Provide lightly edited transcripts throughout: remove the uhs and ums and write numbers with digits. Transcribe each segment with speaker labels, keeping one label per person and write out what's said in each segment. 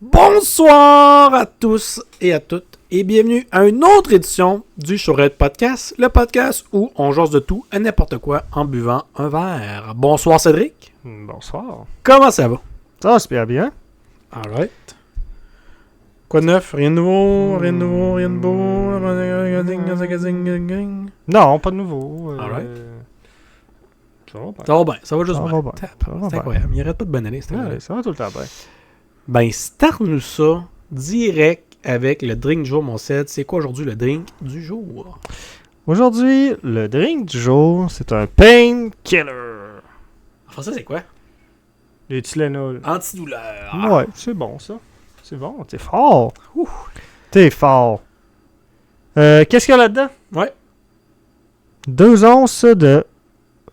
Speaker 1: Bonsoir à tous et à toutes et bienvenue à une autre édition du Showrette Podcast, le podcast où on jase de tout et n'importe quoi en buvant un verre. Bonsoir Cédric.
Speaker 2: Bonsoir.
Speaker 1: Comment ça va?
Speaker 2: Ça va super bien.
Speaker 1: Alright. Quoi de neuf? Rien de nouveau? Rien de nouveau? Rien de beau?
Speaker 2: Non, pas de nouveau.
Speaker 1: Alright.
Speaker 2: Ça va bien.
Speaker 1: Ça va bien, ça va juste
Speaker 2: Ça
Speaker 1: bien.
Speaker 2: va bien.
Speaker 1: Tap,
Speaker 2: Ça va
Speaker 1: C'est
Speaker 2: bien.
Speaker 1: incroyable, il arrête pas de bonne année.
Speaker 2: Ouais, ça va tout le temps bien.
Speaker 1: Ben, start-nous ça direct avec le drink du jour, mon Ced. C'est quoi aujourd'hui le drink du jour?
Speaker 2: Aujourd'hui, le drink du jour, c'est un painkiller.
Speaker 1: En français, c'est quoi?
Speaker 2: Les Tylenol.
Speaker 1: Antidouleur.
Speaker 2: Ouais, c'est bon ça. C'est bon, t'es fort.
Speaker 1: Ouh.
Speaker 2: T'es fort. Qu'est-ce qu'il y a là-dedans?
Speaker 1: Ouais.
Speaker 2: 2 onces de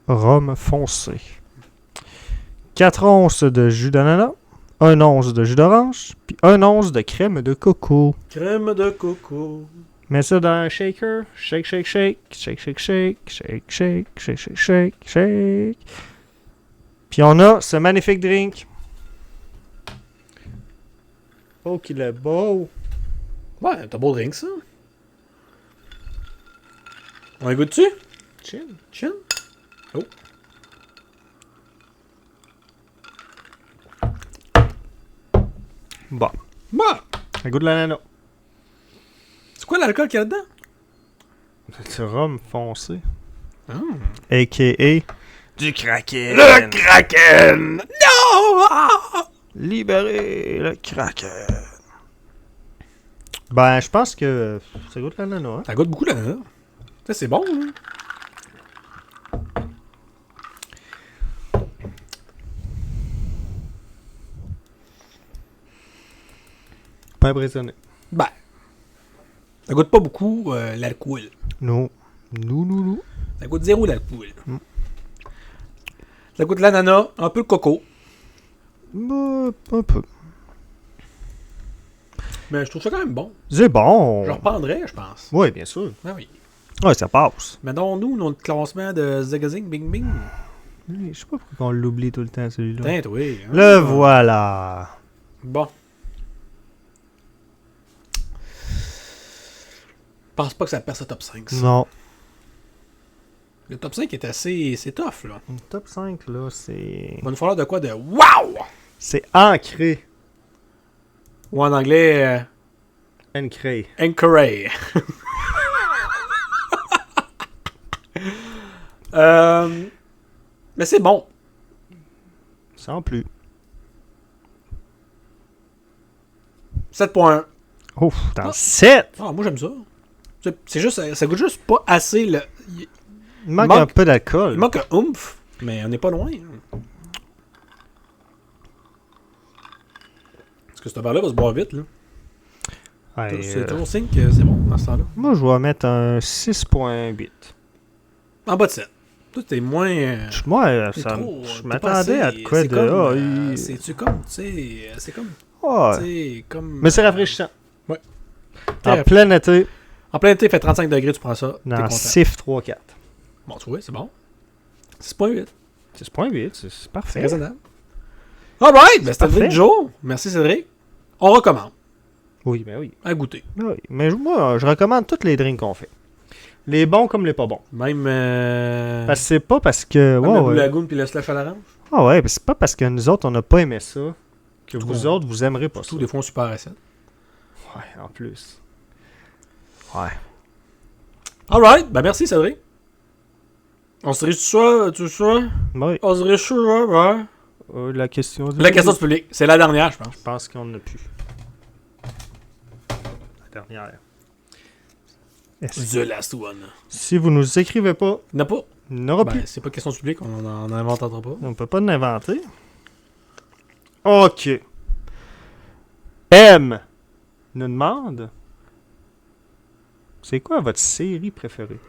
Speaker 2: rhum foncé. 4 onces de jus d'ananas. 1 once de jus d'orange. Puis 1 once de crème de coco.
Speaker 1: Crème de coco.
Speaker 2: Mets ça dans un shaker. Shake, shake, shake. Shake, shake, shake. Shake, shake. Shake, shake, shake. Shake. Puis on a ce magnifique drink. Oh, qu'il est beau.
Speaker 1: Ouais, t'as beau drink, ça. On y goûte dessus?
Speaker 2: Chill.
Speaker 1: Chill. Oh.
Speaker 2: Bon.
Speaker 1: Bah!
Speaker 2: Un goût de l'ananas.
Speaker 1: C'est quoi l'alcool qu'il y a dedans?
Speaker 2: C'est rhum foncé.
Speaker 1: Ah.
Speaker 2: A.K.A. du Kraken.
Speaker 1: Le Kraken! Non! Ah!
Speaker 2: Libérer le Kraken. Ben, je pense que ça goûte l'ananas. Hein?
Speaker 1: Ça goûte beaucoup l'ananas. Ça, c'est bon, hein?
Speaker 2: Pas impressionné.
Speaker 1: Ben. Ça goûte pas beaucoup l'alcool.
Speaker 2: Non. Non.
Speaker 1: Ça goûte zéro l'alcool.
Speaker 2: Mm.
Speaker 1: Ça goûte l'ananas, un peu le coco.
Speaker 2: Bah, un peu.
Speaker 1: Mais je trouve ça quand même bon.
Speaker 2: C'est bon.
Speaker 1: Je reprendrais, je pense.
Speaker 2: Oui, bien sûr.
Speaker 1: Ah oui.
Speaker 2: Ouais, ça passe.
Speaker 1: Mettons-nous notre classement de Zagazing Bing Bing.
Speaker 2: Je sais pas pourquoi on l'oublie tout le temps, celui-là.
Speaker 1: Putain, oui. Hein?
Speaker 2: Le voilà.
Speaker 1: Bon. Je pense pas que ça perce le top 5. Ça.
Speaker 2: Non.
Speaker 1: Le top 5 est assez... C'est tough, là.
Speaker 2: Le top 5, là, c'est...
Speaker 1: Il va nous falloir de quoi de wow!
Speaker 2: C'est ancré.
Speaker 1: Ou en anglais,
Speaker 2: Ancré.
Speaker 1: Anchoray. Mais c'est bon.
Speaker 2: Sans plus.
Speaker 1: 7.1.
Speaker 2: Ouf, dans 7!
Speaker 1: Ah, moi j'aime ça. C'est juste, ça goûte juste pas assez le...
Speaker 2: Il manque un peu d'alcool.
Speaker 1: Il manque un oomph, mais on n'est pas loin. Parce que ce verre-là va se boire vite, là.
Speaker 2: Ouais,
Speaker 1: C'est toujours signe que c'est bon dans ce temps-là.
Speaker 2: moi, je vais mettre un 6.8.
Speaker 1: En bas de 7. Toi, t'es moins...
Speaker 2: Moi,
Speaker 1: t'es
Speaker 2: ça,
Speaker 1: trop,
Speaker 2: je
Speaker 1: t'es
Speaker 2: m'attendais
Speaker 1: pas
Speaker 2: à
Speaker 1: assez-
Speaker 2: de quoi
Speaker 1: c'est
Speaker 2: de...
Speaker 1: comme,
Speaker 2: Ah, il-
Speaker 1: c'est-tu comme, tu sais... C'est comme...
Speaker 2: Ouais.
Speaker 1: Tu sais, comme...
Speaker 2: Mais c'est rafraîchissant.
Speaker 1: Ouais.
Speaker 2: En plein été,
Speaker 1: En plein été, il fait 35 degrés, tu prends ça. T'es
Speaker 2: dans
Speaker 1: content.
Speaker 2: CIF 3-4.
Speaker 1: Bon, tu vois, c'est bon. 6.8.
Speaker 2: 6.8, c'est
Speaker 1: C'est
Speaker 2: parfait.
Speaker 1: raisonnable. Alright, ben c'était le
Speaker 2: parfait.
Speaker 1: drink du jour. Merci Cédric. On recommande
Speaker 2: Oui, ben oui.
Speaker 1: à goûter.
Speaker 2: Ben oui. Mais moi, je recommande tous les drinks qu'on fait. Les bons comme les pas bons.
Speaker 1: Même...
Speaker 2: Parce que c'est pas parce que...
Speaker 1: même
Speaker 2: Ouais,
Speaker 1: le Blue
Speaker 2: ouais.
Speaker 1: Lagoon puis le Slush à l'orange.
Speaker 2: Ah ouais, c'est pas parce que nous autres, on n'a pas aimé ça que
Speaker 1: Tout
Speaker 2: vous
Speaker 1: on-
Speaker 2: autres, vous aimerez pas ça.
Speaker 1: Tout des fois, on super acide.
Speaker 2: Ouais, en plus. Ouais.
Speaker 1: Alright, ben merci Cédric. On se dirige tout ça?
Speaker 2: Oui.
Speaker 1: On se dirige ouais.
Speaker 2: La question...
Speaker 1: La question du public. C'est la dernière, je pense.
Speaker 2: Je pense qu'on n'a plus. La dernière.
Speaker 1: The last one.
Speaker 2: Si vous nous écrivez pas,
Speaker 1: Il n'y en a pas.
Speaker 2: il n'y en aura
Speaker 1: Ben,
Speaker 2: plus.
Speaker 1: c'est pas question du public, on n'en inventera pas.
Speaker 2: On peut pas l'inventer. OK. M nous demande... C'est quoi votre série préférée?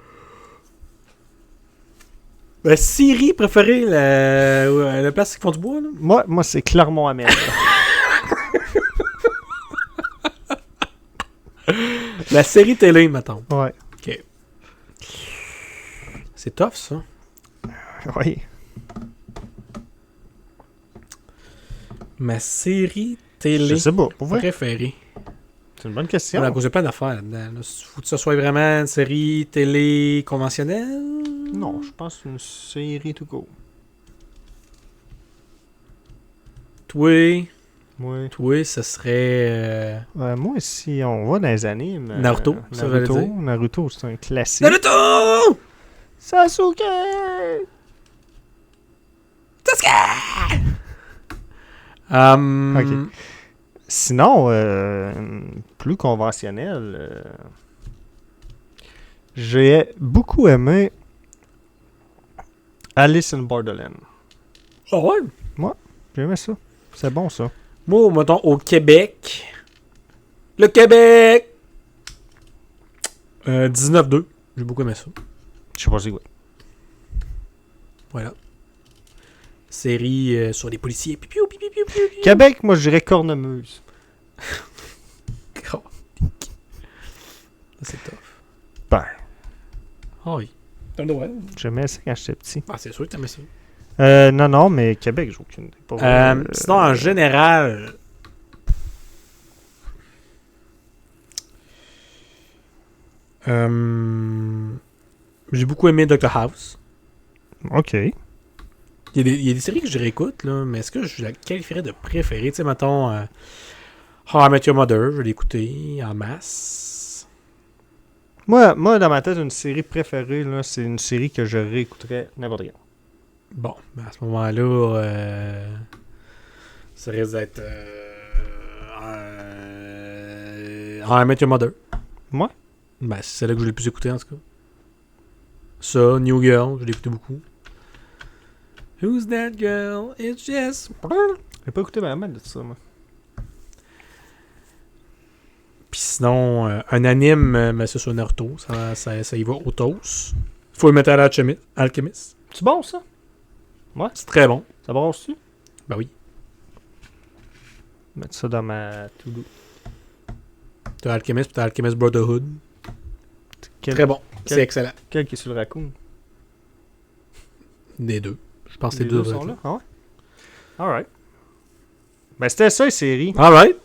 Speaker 1: Ben, Siri préférée, la place qui font du bois, là.
Speaker 2: Moi c'est Clermont-Amel.
Speaker 1: La série télé, mettons.
Speaker 2: Ouais.
Speaker 1: Ok. C'est tough, ça.
Speaker 2: Oui.
Speaker 1: Ma série
Speaker 2: Je sais pas, pour vrai.
Speaker 1: préférée.
Speaker 2: C'est une bonne question.
Speaker 1: Voilà, j'ai plein d'affaires là-dedans. Il faut que ça soit vraiment une série télé conventionnelle.
Speaker 2: Non, je pense que c'est une série tout court.
Speaker 1: Toi,
Speaker 2: Oui.
Speaker 1: ce serait...
Speaker 2: Moi, si on va dans les animes...
Speaker 1: Naruto, ça veut dire.
Speaker 2: Naruto, c'est un classique.
Speaker 1: Naruto!
Speaker 2: Sasuke!
Speaker 1: Sasuke!
Speaker 2: Ok. Sinon, plus conventionnel, j'ai beaucoup aimé Alice in Borderland.
Speaker 1: Ah ouais?
Speaker 2: J'ai aimé ça. C'est bon, ça.
Speaker 1: Moi, mettons, au Québec. Le Québec! 19-2. J'ai beaucoup aimé ça.
Speaker 2: Je sais pas c'est quoi.
Speaker 1: Voilà. Série sur les policiers. Pipiou, pipiou, pipiou, pipiou.
Speaker 2: Québec, moi, je dirais Cornemuse.
Speaker 1: Oh. Ça, c'est tough.
Speaker 2: Ben,
Speaker 1: Ah oui. T'as le droit.
Speaker 2: j'aimais ça quand j'étais petit.
Speaker 1: Ah, c'est sûr que t'aimais ça.
Speaker 2: Non, mais Québec, j'ai aucune idée. Pas vrai.
Speaker 1: Sinon, en général... j'ai beaucoup aimé Dr. House.
Speaker 2: Ok.
Speaker 1: Il y a des séries que je réécoute, là, mais est-ce que je la qualifierais de préférée? Tu sais, mettons, How I Met Your Mother, je l'ai écouté en masse.
Speaker 2: Moi, dans ma tête, une série préférée, là, c'est une série que je réécouterais n'importe quand.
Speaker 1: Bon, ben à ce moment-là, ça risque d'être How I Met Your Mother.
Speaker 2: Moi?
Speaker 1: Ben, c'est celle-là que je l'ai le plus écouté, en tout cas. Ça, New Girl, je l'ai écouté beaucoup. Who's that girl? It's just...
Speaker 2: J'ai pas écouté ma de ça, moi.
Speaker 1: Puis sinon, un anime, mais c'est sur Naruto. Ça y va au toast. Full Metal Alchemist.
Speaker 2: C'est bon, ça?
Speaker 1: C'est très bon.
Speaker 2: Ça brosse-tu?
Speaker 1: Ben oui.
Speaker 2: Mettre ça dans ma to-do.
Speaker 1: T'as Alchemist puis t'as Alchemist Brotherhood. Très bon. C'est excellent.
Speaker 2: Quel qui est sur le raccoon?
Speaker 1: Des deux. Je pense que
Speaker 2: Les
Speaker 1: c'est deux.
Speaker 2: sont là. Ah ouais? Alright. Ben c'était ça, les séries.
Speaker 1: Alright.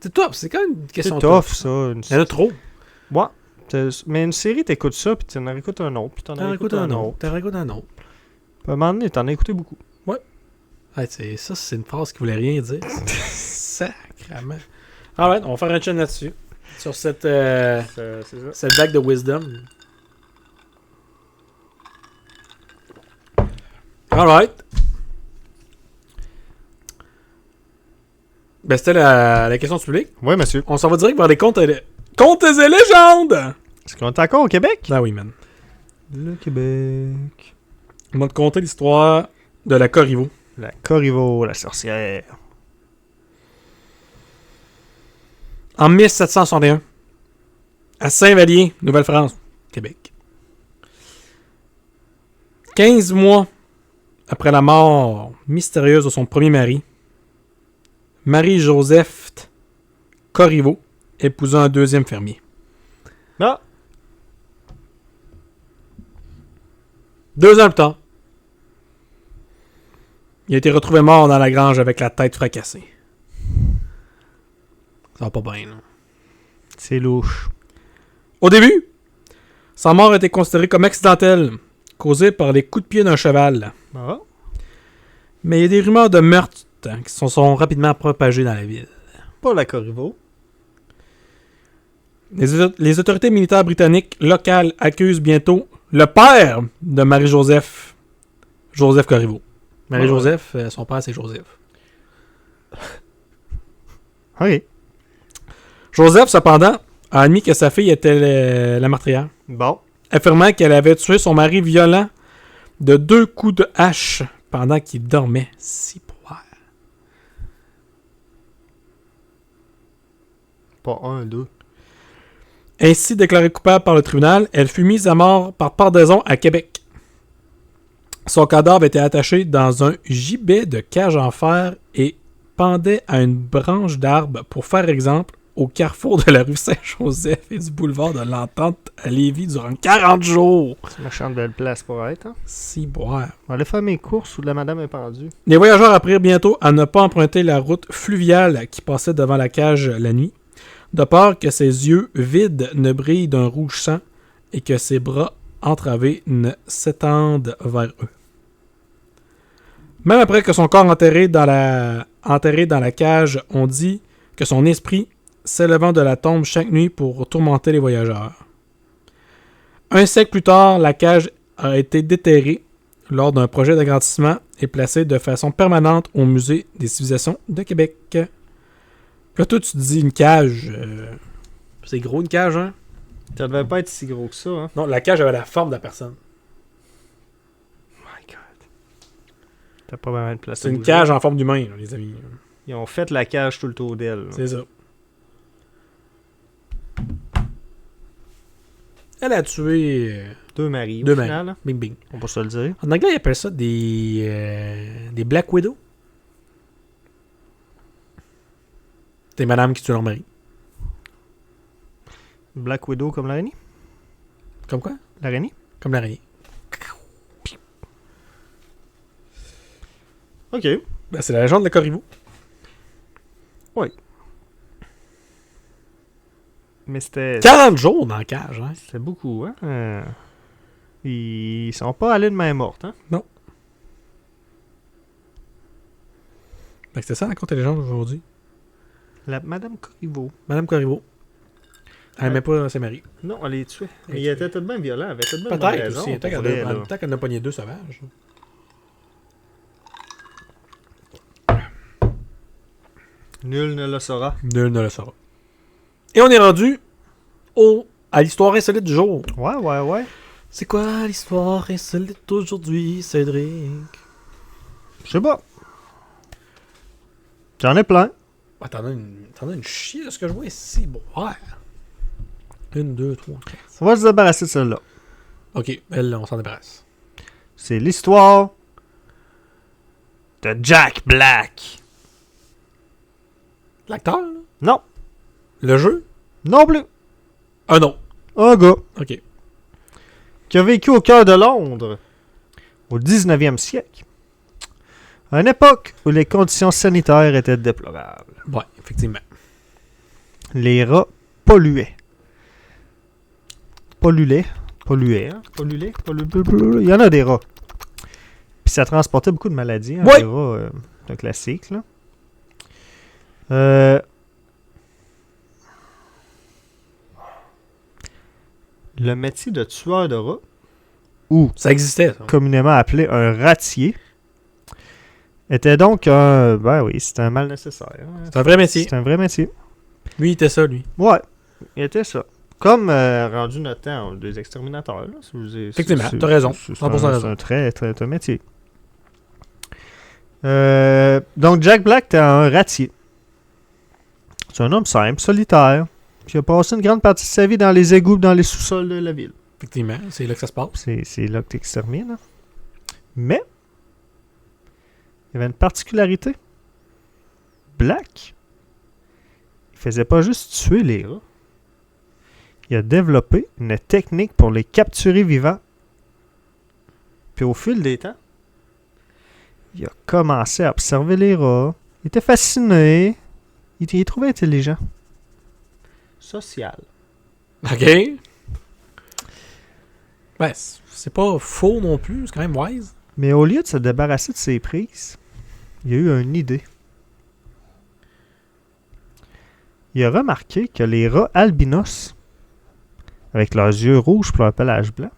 Speaker 1: C'est top. C'est quand même une question
Speaker 2: C'est tough, ça.
Speaker 1: Il y en a trop.
Speaker 2: Ouais. Mais une série, t'écoutes ça, puis t'en écoutes un autre, puis t'en écoutes un autre.
Speaker 1: T'en écoutes un autre.
Speaker 2: Puis à un moment donné, t'en as écouté beaucoup.
Speaker 1: Ouais, ça, c'est une phrase qui voulait rien dire. Sacrement. Alright, on va faire un chaîne là-dessus. Sur cette
Speaker 2: C'est ça.
Speaker 1: cette bague de wisdom. Alright. Ben, c'était la question du public.
Speaker 2: Ouais, monsieur.
Speaker 1: On s'en va direct vers les contes et légendes!
Speaker 2: Est-ce qu'on est encore au Québec?
Speaker 1: Ah oui, man.
Speaker 2: Le Québec.
Speaker 1: On va te conter l'histoire de la Corriveau.
Speaker 2: La Corriveau, la sorcière.
Speaker 1: En 1761, à Saint-Vallier, Nouvelle-France, Québec. 15 mois après la mort mystérieuse de son premier mari, Marie-Joseph Corriveau épousa un deuxième fermier.
Speaker 2: Ah!
Speaker 1: 2 ans plus tard, il a été retrouvé mort dans la grange avec la tête fracassée. Ça va pas bien, là.
Speaker 2: C'est louche.
Speaker 1: Au début, sa mort était considérée comme accidentelle, causée par les coups de pied d'un cheval.
Speaker 2: Ah?
Speaker 1: Mais il y a des rumeurs de meurtre qui se sont rapidement propagées dans la ville.
Speaker 2: Pas la Corriveau.
Speaker 1: Les autorités militaires britanniques locales accusent bientôt le père de Marie-Joseph, Joseph Corriveau. Marie-Joseph, son père, c'est Joseph.
Speaker 2: Ok.
Speaker 1: Joseph, cependant, a admis que sa fille était la meurtrière,
Speaker 2: Bon.
Speaker 1: affirmant qu'elle avait tué son mari violent de 2 coups de hache pendant qu'il dormait. Si poire.
Speaker 2: Pas un, deux.
Speaker 1: Ainsi déclarée coupable par le tribunal, elle fut mise à mort par pendaison à Québec. Son cadavre était attaché dans un gibet de cage en fer et pendait à une branche d'arbre pour faire exemple au carrefour de la rue Saint-Joseph et du boulevard de l'Entente à Lévis durant 40 jours.
Speaker 2: C'est une méchante belle place pour être. Hein?
Speaker 1: Si, boire.
Speaker 2: On va aller faire mes courses où la madame est pendue.
Speaker 1: Les voyageurs apprirent bientôt à ne pas emprunter la route fluviale qui passait devant la cage la nuit, de peur que ses yeux vides ne brillent d'un rouge sang et que ses bras entravés ne s'étendent vers eux. Même après que son corps enterré dans la cage, on dit que son esprit s'élevant de la tombe chaque nuit pour tourmenter les voyageurs. Un siècle plus tard, la cage a été déterrée lors d'un projet d'agrandissement et placée de façon permanente au Musée des civilisations de Québec. Puis là, toi, tu te dis une cage. C'est gros une cage, hein?
Speaker 2: Ça devait pas être si gros que ça, hein?
Speaker 1: Non, la cage avait la forme de la personne.
Speaker 2: My God. T'as pas vraiment de place.
Speaker 1: C'est une cage en forme d'humain, là, les amis.
Speaker 2: Ils ont fait la cage tout le tour d'elle.
Speaker 1: C'est ça. Elle a tué
Speaker 2: Deux maris,
Speaker 1: deux
Speaker 2: au
Speaker 1: maris.
Speaker 2: final. Là.
Speaker 1: Bing bing.
Speaker 2: On peut se le dire.
Speaker 1: En anglais, ils appellent ça des Black Widow. Des madames qui tuent leur mari.
Speaker 2: Black Widow comme l'araignée?
Speaker 1: Comme quoi?
Speaker 2: L'araignée?
Speaker 1: Comme l'araignée.
Speaker 2: Ok.
Speaker 1: Ben, c'est la légende de Corriveau.
Speaker 2: Mais c'était...
Speaker 1: 40 jours dans la cage, hein?
Speaker 2: C'était beaucoup, hein? Ils sont pas allés de main morte, hein?
Speaker 1: Non. Ben, c'était ça la conte et légende aujourd'hui.
Speaker 2: La Madame Corriveau.
Speaker 1: Madame Corriveau. Elle n'aimait pas ses maris.
Speaker 2: Non, elle les tuait.
Speaker 1: Elle
Speaker 2: Il
Speaker 1: les
Speaker 2: était tout de même violent. Elle avait tout de même
Speaker 1: Peut-être
Speaker 2: raison.
Speaker 1: aussi.
Speaker 2: pour vrai, là.
Speaker 1: Tant qu'elle en a pogné deux sauvages.
Speaker 2: Nul ne le saura.
Speaker 1: Nul ne le saura. Et on est rendu à l'histoire insolite du jour.
Speaker 2: Ouais.
Speaker 1: C'est quoi l'histoire insolite aujourd'hui, Cédric?
Speaker 2: Je sais pas. J'en ai plein.
Speaker 1: Ah, t'en as une chier de ce que je vois ici. Bon, ouais. 1, 2, 3, 4.
Speaker 2: On va se débarrasser de celle-là.
Speaker 1: Ok, elle, on s'en débarrasse.
Speaker 2: C'est l'histoire de Jack Black.
Speaker 1: L'acteur, là?
Speaker 2: Non.
Speaker 1: Le jeu?
Speaker 2: Non plus.
Speaker 1: Ah non.
Speaker 2: Un gars
Speaker 1: Ok.
Speaker 2: qui a vécu au cœur de Londres au 19e siècle. À une époque où les conditions sanitaires étaient déplorables.
Speaker 1: Ouais, effectivement.
Speaker 2: Les rats polluaient. Polluaient, hein? Polluaient. Il y en a des rats. Puis ça transportait beaucoup de maladies. Hein,
Speaker 1: Ouais.
Speaker 2: Les rats, c'est un classique, là. Le métier de tueur de rats, ou
Speaker 1: Ça existait, ça.
Speaker 2: communément appelé un ratier, était donc un... Ben oui, c'était un mal nécessaire. Hein.
Speaker 1: C'est un vrai métier.
Speaker 2: C'est un vrai métier.
Speaker 1: Lui, il était ça, lui.
Speaker 2: Ouais, il était ça. Comme rendu notre temps des exterminateurs. Là, si vous
Speaker 1: Effectivement, t'as raison. 100% raison.
Speaker 2: C'est un très métier. Donc, Jack Black était un ratier. C'est un homme simple, solitaire, qui a passé une grande partie de sa vie dans les égouts, dans les sous-sols de la ville.
Speaker 1: Effectivement, c'est là que ça se passe.
Speaker 2: C'est là que tu extermines. Mais, il y avait une particularité. Black, il faisait pas juste tuer les rats. Il a développé une technique pour les capturer vivants. Puis au fil des temps, il a commencé à observer les rats. Il était fasciné. Il les trouvait intelligents. Social.
Speaker 1: Ok. Ben, c'est pas faux non plus, c'est quand même wise.
Speaker 2: Mais au lieu de se débarrasser de ses prises, il a eu une idée. Il a remarqué que les rats albinos, avec leurs yeux rouges pour leur pelage blanc,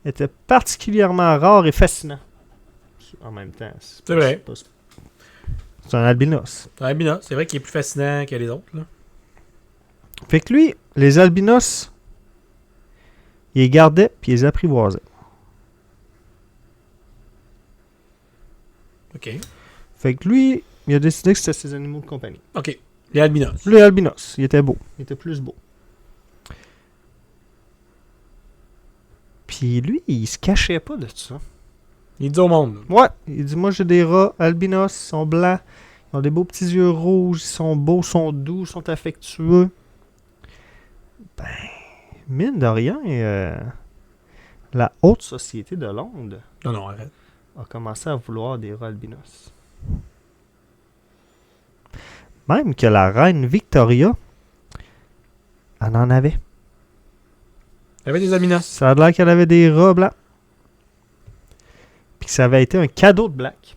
Speaker 2: étaient particulièrement rares et fascinants. En même temps,
Speaker 1: C'est vrai.
Speaker 2: C'est un albinos.
Speaker 1: C'est un albinos. C'est vrai qu'il est plus fascinant que les autres, là.
Speaker 2: Fait que lui, les albinos, il les gardait puis il les apprivoisait.
Speaker 1: Ok.
Speaker 2: Fait que lui, il a décidé que c'était ses animaux de compagnie.
Speaker 1: Ok. Les albinos.
Speaker 2: Lui, albinos, il était beau. Il était plus beau. Puis lui, il se cachait pas de ça.
Speaker 1: Il dit au monde.
Speaker 2: Ouais, il dit, moi j'ai des rats albinos, ils sont blancs, Ils ont des beaux petits yeux rouges, ils sont beaux, sont doux, sont affectueux. Ben, mine de rien, la haute société de Londres
Speaker 1: Non, arrête.
Speaker 2: a commencé à vouloir des rats albinos. Même que la reine Victoria, elle en avait.
Speaker 1: Il y avait des albinos.
Speaker 2: Ça a l'air qu'elle avait des rats blancs. Puis que ça avait été un cadeau de Black.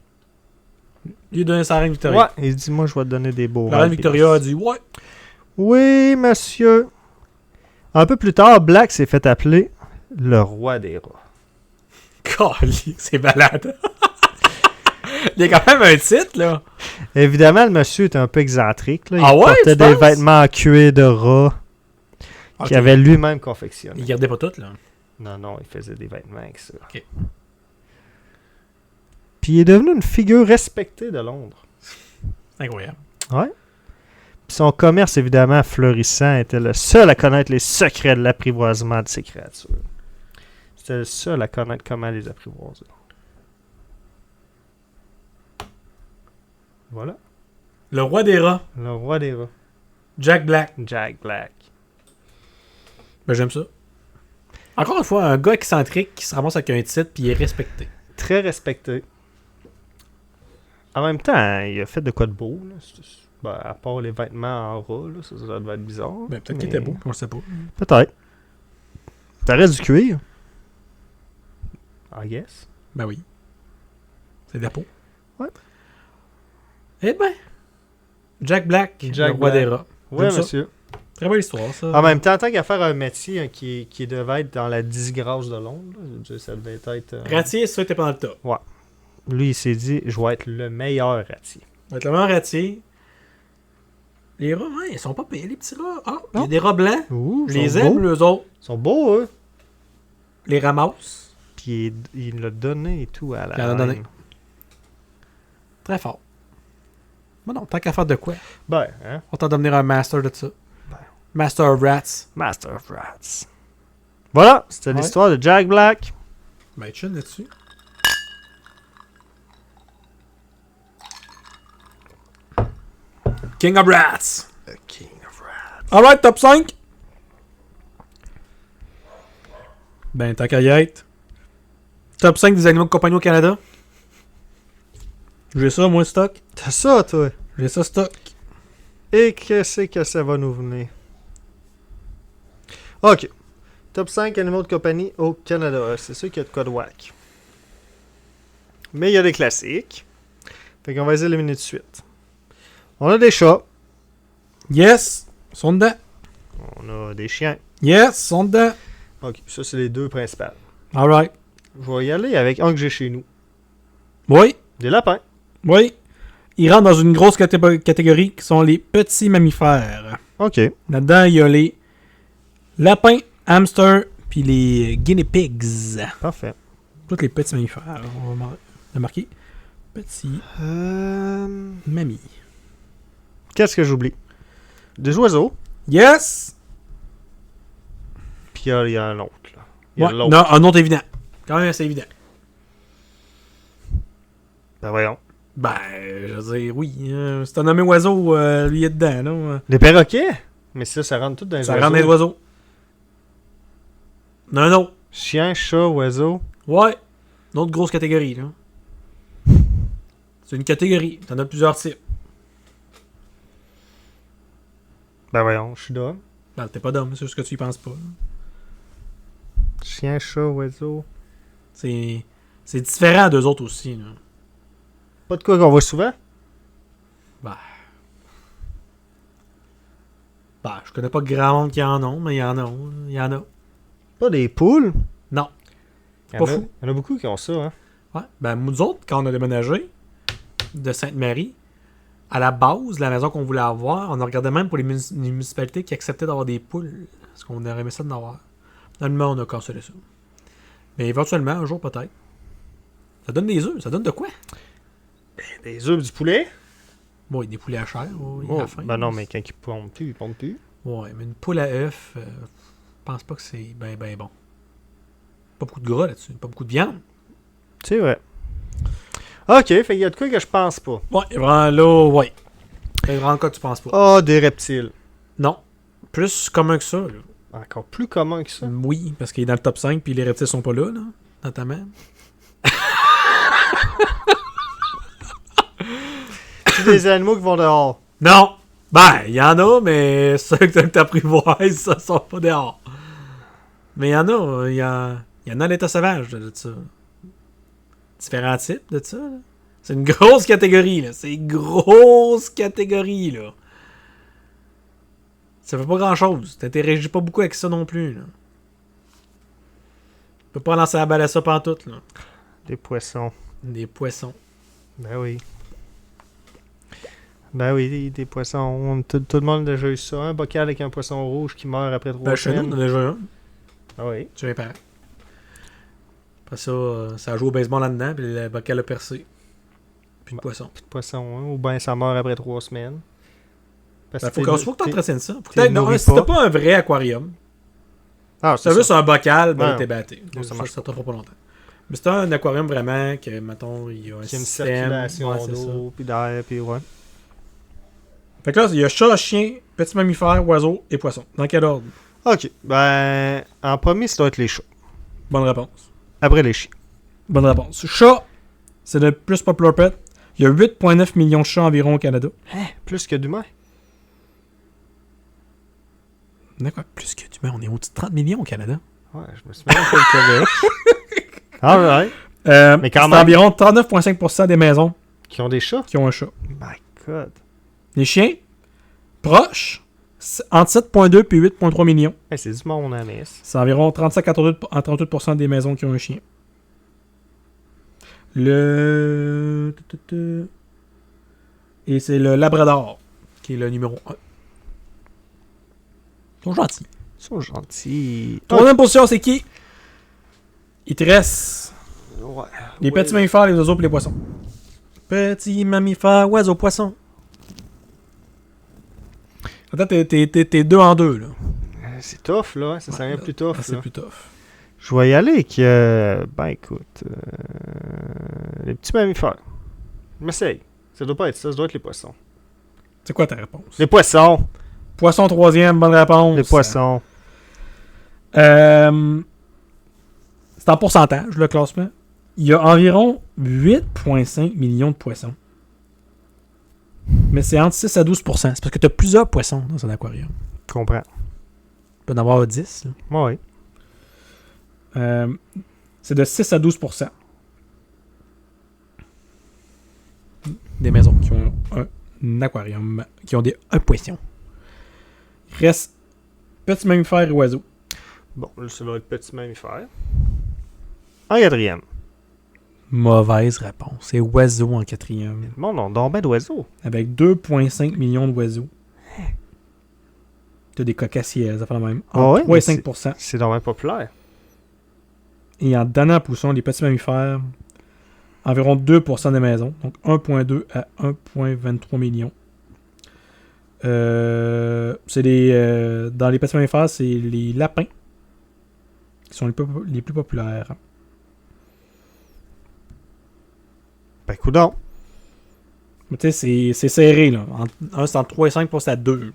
Speaker 1: Il a donné sa reine Victoria.
Speaker 2: Ouais, il dit, moi, je vais te donner des beaux
Speaker 1: La
Speaker 2: rats
Speaker 1: reine Victoria a dit ouais.
Speaker 2: Oui, monsieur. Un peu plus tard, Black s'est fait appeler le roi des rats.
Speaker 1: Cali, c'est malade. Il y a quand même un titre, là.
Speaker 2: Évidemment, le monsieur était un peu excentrique. Là. Il
Speaker 1: Ah ouais,
Speaker 2: portait
Speaker 1: tu
Speaker 2: des
Speaker 1: penses?
Speaker 2: vêtements en cuir de rat qu'il avait lui-même confectionné.
Speaker 1: Il gardait pas tout, là.
Speaker 2: Non, il faisait des vêtements avec ça.
Speaker 1: Ok.
Speaker 2: Puis il est devenu une figure respectée de Londres.
Speaker 1: C'est incroyable.
Speaker 2: Ouais. Puis son commerce, évidemment, florissant, était le seul à connaître les secrets de l'apprivoisement de ces créatures. C'était le seul à connaître comment les apprivoiser. Voilà.
Speaker 1: Le roi des rats,
Speaker 2: Le roi des rats.
Speaker 1: Jack Black.
Speaker 2: Jack Black.
Speaker 1: Ben, j'aime ça. Encore une fois, un gars excentrique qui se ramasse avec un titre puis il est respecté.
Speaker 2: Très respecté. En même temps, il a fait de quoi de beau. Là. Ben, à part les vêtements en rat, là, ça devait être bizarre.
Speaker 1: Ben, peut-être
Speaker 2: mais-
Speaker 1: qu'il était beau, on le sait pas.
Speaker 2: Peut-être. Ça reste du cuir. I guess.
Speaker 1: Ben oui. C'est de la peau.
Speaker 2: Ouais.
Speaker 1: Eh ben. Jack Black,
Speaker 2: Jack
Speaker 1: le roi
Speaker 2: Black.
Speaker 1: des rats.
Speaker 2: Ouais,
Speaker 1: J'aime ça.
Speaker 2: monsieur.
Speaker 1: Très belle histoire, ça.
Speaker 2: En même temps, tant qu'à faire un métier hein, qui devait être dans la disgrâce de Londres, là, je veux dire, ça devait être...
Speaker 1: Ratier, ça, t'es pas dans le top.
Speaker 2: Lui, il s'est dit, je vais être le meilleur ratier.
Speaker 1: On va être le meilleur ratier. Les rats, ouais, ils sont pas payés, les petits rats. Ah, il y a
Speaker 2: Non.
Speaker 1: des rats blancs.
Speaker 2: Ouh,
Speaker 1: Je les aime, eux autres.
Speaker 2: Ils sont beaux, eux.
Speaker 1: Les ramasse.
Speaker 2: Puis il l'a donné et tout à la
Speaker 1: Il en a donné.
Speaker 2: reine.
Speaker 1: Très fort. Bon, non, tant qu'à faire de quoi?
Speaker 2: Ben, hein.
Speaker 1: On tente de devenir un master de ça.
Speaker 2: Ben.
Speaker 1: Master of Rats.
Speaker 2: Master of Rats. Voilà, c'était
Speaker 1: Ouais.
Speaker 2: l'histoire de Jack Black.
Speaker 1: Ben, chill là-dessus. King of Rats.
Speaker 2: The King of Rats.
Speaker 1: Alright, top 5. Ben, tant qu'à y être. Top 5 des animaux de compagnie au Canada. J'ai ça, moi, stock.
Speaker 2: T'as ça, toi.
Speaker 1: J'ai ça, stock.
Speaker 2: Et qu'est-ce que ça va nous venir? Ok. Top 5 animaux de compagnie au Canada. C'est sûr qu'il y a de quoi de whack. Mais il y a des classiques. Fait qu'on va les éliminer de suite. On a des chats.
Speaker 1: Yes, ils sont dedans.
Speaker 2: On a des chiens.
Speaker 1: Yes, ils sont dedans.
Speaker 2: Ok, ça c'est les deux principales.
Speaker 1: Alright.
Speaker 2: Je vais y aller avec un que j'ai chez nous.
Speaker 1: Oui,
Speaker 2: Des lapins.
Speaker 1: oui. Ils rentrent dans une grosse catégorie qui sont les petits mammifères.
Speaker 2: Ok.
Speaker 1: Là-dedans, il y a les lapins, hamsters, puis les guinea pigs.
Speaker 2: Parfait.
Speaker 1: Tous les petits mammifères. On va le marquer. Petits mamies.
Speaker 2: Qu'est-ce que j'oublie? Des oiseaux.
Speaker 1: Yes!
Speaker 2: Puis il y a un autre. Là. Il y a
Speaker 1: Ouais,
Speaker 2: l'autre.
Speaker 1: non, un autre évident. Quand même assez évident.
Speaker 2: Ben voyons.
Speaker 1: Ben, je veux dire, oui. C'est un nommé oiseau, lui, il est dedans. Là.
Speaker 2: Des perroquets? Mais ça rentre tout dans les
Speaker 1: Ça
Speaker 2: oiseaux.
Speaker 1: rentre dans les oiseaux. Non, non.
Speaker 2: Chien, chat, oiseau.
Speaker 1: Ouais. Une autre grosse catégorie, là. C'est une catégorie. T'en as plusieurs types.
Speaker 2: Ben voyons, je suis d'homme.
Speaker 1: Ben, t'es pas d'homme, c'est juste que tu y penses pas. là.
Speaker 2: Chien, chat, oiseau.
Speaker 1: C'est différent d'eux autres aussi, là.
Speaker 2: Pas de quoi qu'on voit souvent?
Speaker 1: Ben, je connais pas grand monde qui en ont, mais il y en a. Il y en a.
Speaker 2: Pas des poules?
Speaker 1: Non.
Speaker 2: Il y
Speaker 1: Pas
Speaker 2: en a-
Speaker 1: fou.
Speaker 2: Il y en a beaucoup qui ont ça, hein?
Speaker 1: Ouais. Ben, nous autres, quand on a déménagé de Sainte-Marie, à la base, la maison qu'on voulait avoir, on a regardé même pour les municipalités qui acceptaient d'avoir des poules. Parce qu'on aurait aimé ça d'en avoir. Finalement, on a cancellé ça. Mais éventuellement, un jour peut-être. Ça donne des œufs. Ça donne de quoi?
Speaker 2: Des œufs du poulet?
Speaker 1: Bon, il y a des poulets à chair. Oui, à
Speaker 2: Oh,
Speaker 1: la fin.
Speaker 2: ben non, mais quand ils pondent plus.
Speaker 1: Ouais, mais une poule à œuf, je pense pas que c'est ben bon. Pas beaucoup de gras là-dessus. Pas beaucoup de viande.
Speaker 2: C'est vrai. Ok, fait qu'il y a de quoi que je pense pas.
Speaker 1: Ouais, vraiment là, ouais. C'est vraiment quoi que tu penses pas.
Speaker 2: Ah, des reptiles.
Speaker 1: Non. Plus commun que ça, là.
Speaker 2: Encore plus commun que ça.
Speaker 1: Oui, parce qu'il est dans le top 5, puis les reptiles sont pas là, notamment.
Speaker 2: C'est des animaux qui vont dehors.
Speaker 1: Non! Ben, il y en a, mais ceux que t'apprivoises, ça sont pas dehors. Mais il y en a, il y en a à l'état sauvage de ça. Différents types de ça, là. C'est une grosse catégorie, là. C'est une grosse catégorie, là. Ça fait pas grand-chose. T'interagis pas beaucoup avec ça non plus, là. Tu peux pas lancer la balle à ça pantoute, là.
Speaker 2: Des poissons.
Speaker 1: Des poissons.
Speaker 2: Ben oui. Ben oui, des poissons. Tout le monde a déjà eu ça. Un bocal avec un poisson rouge qui meurt après 3
Speaker 1: Ben, chez nous, on
Speaker 2: semaines.
Speaker 1: en a déjà un.
Speaker 2: Ah oui.
Speaker 1: Tu viens après ça, ça a joué au baseball là-dedans, puis le bocal a percé. Puis le poisson.
Speaker 2: Puis de poisson, hein, ou ben ça meurt après 3 semaines. Parce
Speaker 1: Ben,
Speaker 2: que
Speaker 1: faut que t'entretiennes ça. Faut que
Speaker 2: t'es
Speaker 1: non,
Speaker 2: nourris
Speaker 1: si t'as
Speaker 2: pas.
Speaker 1: pas un vrai aquarium,
Speaker 2: Ah,
Speaker 1: si t'as juste un bocal, ben
Speaker 2: Ouais.
Speaker 1: t'es batté.
Speaker 2: Non, ça marche
Speaker 1: Ça te fera pas longtemps. Mais c'est un aquarium vraiment que, mettons, il y a un
Speaker 2: Il y a une
Speaker 1: système.
Speaker 2: circulation
Speaker 1: Ouais, c'est ça.
Speaker 2: d'eau, puis d'air, puis ouais.
Speaker 1: Fait que là, il y a chat, chien, petit mammifère, oiseau et poisson. Dans quel ordre?
Speaker 2: Ok, ben en premier, ça doit être les chats.
Speaker 1: Bonne réponse.
Speaker 2: Après les chiens.
Speaker 1: Bonne réponse. Chat, c'est le plus popular pet. Il y a 8,9 millions de chats environ au Canada.
Speaker 2: Hein? Plus que d'humains?
Speaker 1: D'accord, plus que tu mets, on est au-dessus de 30 millions au Canada.
Speaker 2: Ouais, je me suis même fait le Québec. Alright. Mais quand
Speaker 1: c'est
Speaker 2: même.
Speaker 1: environ 39,5% des maisons
Speaker 2: Qui ont des chats?
Speaker 1: qui ont un chat.
Speaker 2: My God.
Speaker 1: Les chiens, proches, c'est entre 7,2 et 8,3 millions.
Speaker 2: Hey, c'est du monde, hein, mais...
Speaker 1: C'est environ 35 à 38% des maisons qui ont un chien. Et c'est le Labrador qui est le numéro 1. Ils sont gentils.
Speaker 2: Ils sont gentils.
Speaker 1: Troisième position, c'est qui? Il te reste
Speaker 2: Ouais.
Speaker 1: les petits mammifères, les oiseaux et les poissons. Petits mammifères, oiseaux, poissons. Attends, t'es 2 en 2, là.
Speaker 2: C'est tough, là. Hein? Ça
Speaker 1: Ouais,
Speaker 2: s'en vient
Speaker 1: là,
Speaker 2: plus tough,
Speaker 1: c'est
Speaker 2: là.
Speaker 1: plus tough.
Speaker 2: Je vais y aller avec... ben, écoute... les petits mammifères. Je m'essaye. Ça doit pas être ça. Ça doit être les poissons.
Speaker 1: C'est quoi ta réponse?
Speaker 2: Les poissons!
Speaker 1: Poisson troisième, bonne réponse.
Speaker 2: Les poissons.
Speaker 1: C'est en pourcentage, le classement. Il y a environ 8,5 millions de poissons. Mais c'est entre 6 à 12%. C'est parce que tu as plusieurs poissons dans un aquarium.
Speaker 2: Je comprends.
Speaker 1: Tu peux en avoir 10. Là.
Speaker 2: Ouais.
Speaker 1: C'est de 6 à 12% des maisons qui ont un aquarium, qui ont un poisson. Il reste petits mammifères et oiseaux.
Speaker 2: Bon, là, ça doit être petit mammifère. En quatrième.
Speaker 1: Mauvaise réponse. C'est oiseaux en quatrième.
Speaker 2: Bon, non, donc ben d'oiseaux.
Speaker 1: Avec 2,5 millions d'oiseaux. T'as des cocassiers, ça fait la même.
Speaker 2: Ah ouais,
Speaker 1: 3 et 5%.
Speaker 2: C'est dommage populaire.
Speaker 1: Et en dernière position, les petits mammifères, environ 2% des maisons. Donc 1,2 à 1,23 millions. C'est dans les petits mammifères, c'est les lapins qui sont les plus populaires.
Speaker 2: Ben, coudonc.
Speaker 1: Mais tu sais, c'est serré, là. Un, c'est entre 3 et 5, c'est à 2.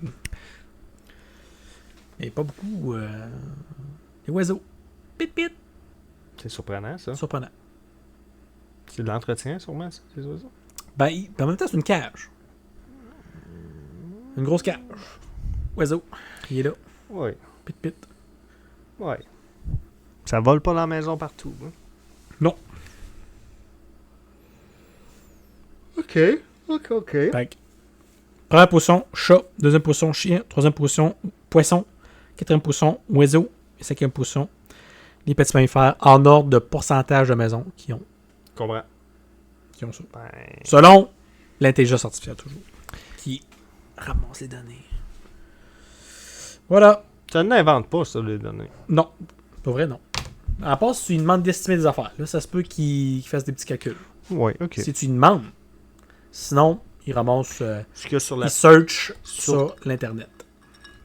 Speaker 1: Et pas beaucoup. Les oiseaux. Pit pit.
Speaker 2: C'est surprenant, ça.
Speaker 1: Surprenant.
Speaker 2: C'est de l'entretien, sûrement, ça, ces oiseaux.
Speaker 1: Ben, en même temps, c'est une cage. Une grosse cage. Oiseau. Il est là.
Speaker 2: Oui.
Speaker 1: Pit pit.
Speaker 2: Ouais. Ça vole pas dans la maison partout. Hein?
Speaker 1: Non.
Speaker 2: OK. OK.
Speaker 1: Fait que, première position, chat. Deuxième position, chien. Troisième position, poisson. Quatrième position, oiseau. Et cinquième position, les petits mammifères en ordre de pourcentage de maisons qui ont
Speaker 2: Comprends.
Speaker 1: ça.
Speaker 2: Ben...
Speaker 1: Selon l'intelligence artificielle, toujours. Qui ramasse les données. Voilà.
Speaker 2: Ça n'invente pas, ça, les données.
Speaker 1: Non. Pas vrai, non. À part si tu lui demandes d'estimer des affaires. Là, ça se peut qu'il fasse des petits calculs.
Speaker 2: Oui, OK.
Speaker 1: Si tu lui demandes. Sinon, il ramasse...
Speaker 2: Ce qu'il y a sur la...
Speaker 1: il search
Speaker 2: sur-
Speaker 1: sur l'Internet.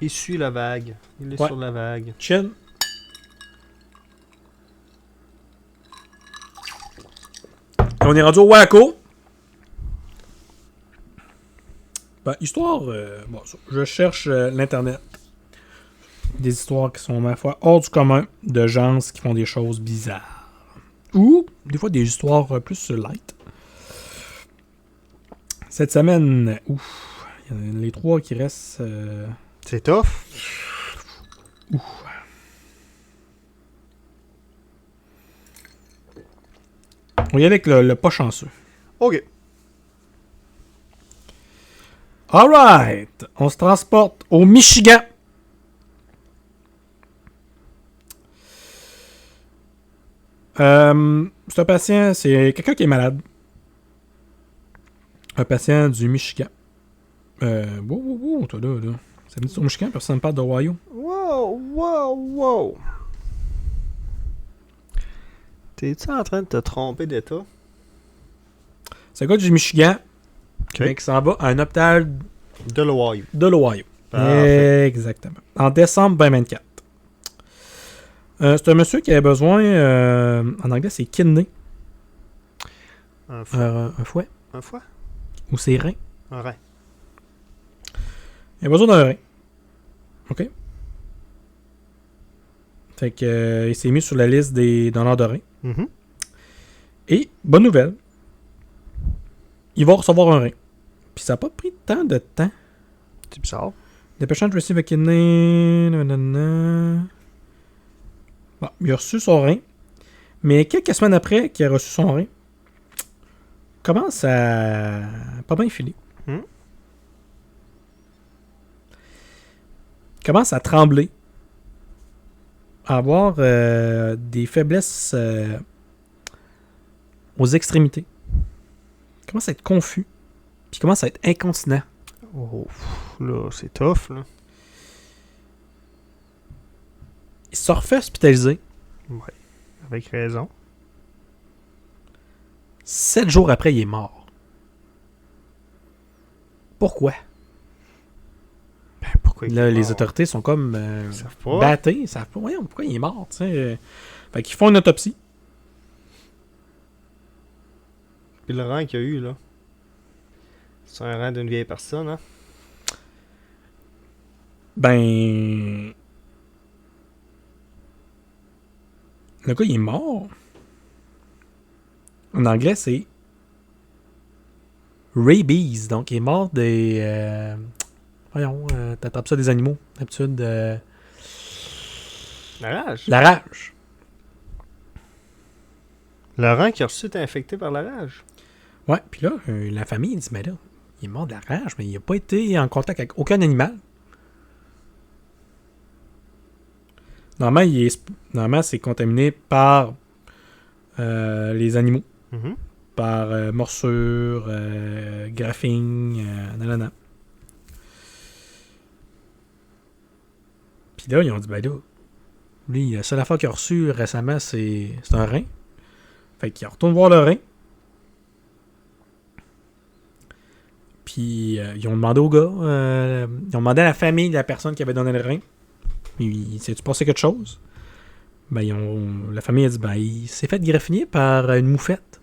Speaker 2: Il suit la vague. Il est
Speaker 1: Ouais.
Speaker 2: sur la vague.
Speaker 1: Chin. On est rendu au Waco. Ben, histoire... bon, je cherche l'Internet. Des histoires qui sont, ma foi, hors du commun de gens qui font des choses bizarres. Ou, des fois, des histoires plus light. Cette semaine, ouf, il y en a les 3 qui restent...
Speaker 2: C'est tough.
Speaker 1: Ouf. On va y aller avec le pas chanceux.
Speaker 2: OK.
Speaker 1: Alright! On se transporte au Michigan. C'est un patient, c'est quelqu'un qui est malade. Un patient du Michigan. Toi là. Ça me dit au Michigan, personne ne parle d'Ohio.
Speaker 2: Wow. T'es-tu en train de te tromper d'état?
Speaker 1: C'est un gars du Michigan
Speaker 2: OK.
Speaker 1: qui s'en va à un hôpital
Speaker 2: De l'Ohio.
Speaker 1: de l'Ohio.
Speaker 2: Parfait.
Speaker 1: Exactement. En décembre 2024. C'est un monsieur qui avait besoin, en anglais c'est kidney,
Speaker 2: Un foie.
Speaker 1: un fouet,
Speaker 2: Un foie?
Speaker 1: ou ses reins.
Speaker 2: Un rein.
Speaker 1: Il a besoin d'un rein. OK? Fait que, il s'est mis sur la liste des donneurs de reins.
Speaker 2: Mhm.
Speaker 1: Et, bonne nouvelle, il va recevoir un rein. Puis ça n'a pas pris tant de temps.
Speaker 2: C'est bizarre.
Speaker 1: The patient received a kidney... nanana. Bon, il a reçu son rein. Mais quelques semaines après qu'il a reçu son rein, commence à pas bien filer. Commence à trembler. À avoir des faiblesses aux extrémités. Commence à être confus. Puis commence à être incontinent.
Speaker 2: Oh, là, c'est tough, là.
Speaker 1: Il se refait hospitaliser.
Speaker 2: Ouais. Avec raison.
Speaker 1: 7 jours après, il est mort. Pourquoi?
Speaker 2: Ben, pourquoi il
Speaker 1: Là,
Speaker 2: est
Speaker 1: les
Speaker 2: mort?
Speaker 1: autorités sont comme
Speaker 2: Ils savent pas.
Speaker 1: battées. Ils savent pas voyons, pourquoi il est mort. T'sais. Fait qu'ils font une autopsie.
Speaker 2: Puis le rein qu'il y a eu, là. C'est un rein d'une vieille personne, hein?
Speaker 1: Ben... Le gars, il est mort. En anglais, c'est rabies. Donc, il est mort des... voyons, t'attrapes ça des animaux. D'habitude,
Speaker 2: La rage.
Speaker 1: la rage.
Speaker 2: Le rein qui a reçu était infecté par la rage.
Speaker 1: Ouais, puis là, la famille, il dit, mais là, il est mort de la rage, mais il n'a pas été en contact avec aucun animal. Normalement, c'est contaminé par les animaux.
Speaker 2: Mhm.
Speaker 1: Par morsure, graphing, nanana. Puis là, ils ont dit, ben là, lui, la seule affaire qu'il a reçue récemment, c'est un rein. Fait qu'il retourne voir le rein. Puis ils ont demandé au gars, ils ont demandé à la famille de la personne qui avait donné le rein. Il s'est-tu passé quelque chose? Ben, la famille a dit, ben, il s'est fait graffiner par une moufette.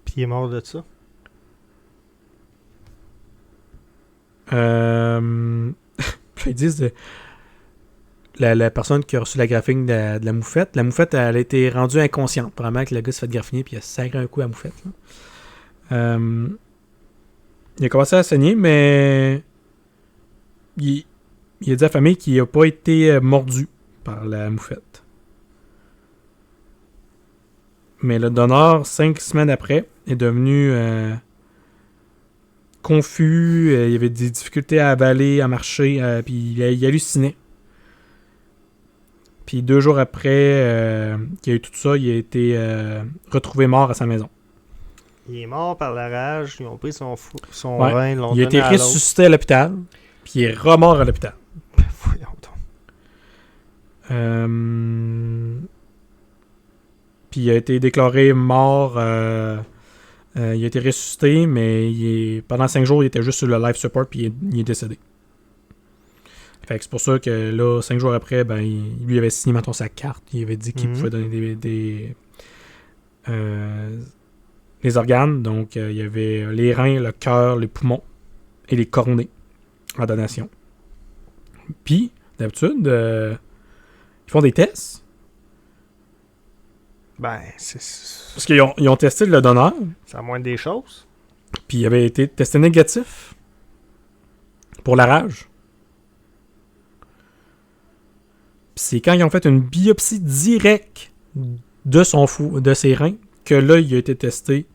Speaker 2: Puis il est mort de ça.
Speaker 1: Ils disent la personne qui a reçu la graphine de la moufette, elle a été rendue inconsciente. Probablement que le gars s'est fait graffiner puis il a sacré un coup à la moufette. Là. Il a commencé à saigner, mais il a dit à la famille qu'il n'a pas été mordu par la moufette. Mais le donneur, 5 semaines après, est devenu confus. Il avait des difficultés à avaler, à marcher, puis il hallucinait. Puis 2 jours après qu'il y a eu tout ça, il a été retrouvé mort à sa maison.
Speaker 2: Il est mort par la rage. Ils ont pris son
Speaker 1: Ouais.
Speaker 2: rein, l'ont
Speaker 1: Il a
Speaker 2: donné
Speaker 1: été
Speaker 2: à l'autre.
Speaker 1: ressuscité à l'hôpital, puis il est remort à l'hôpital.
Speaker 2: Voyons donc.
Speaker 1: Puis il a été déclaré mort. Il a été ressuscité, mais pendant 5 jours, il était juste sur le life support, puis il est décédé. Fait que c'est pour ça que là, 5 jours après, ben, il lui avait signé, mettons, sa carte. Il avait dit qu'il pouvait donner les organes. Donc, il y avait les reins, le cœur, les poumons et les cornets en donation. Puis, d'habitude, ils font des tests.
Speaker 2: Ben,
Speaker 1: Parce qu'ils ont testé le donneur.
Speaker 2: c'est la moindre des choses.
Speaker 1: Puis, il avait été testé négatif pour la rage. Puis c'est quand ils ont fait une biopsie directe de ses reins que là, il a été testé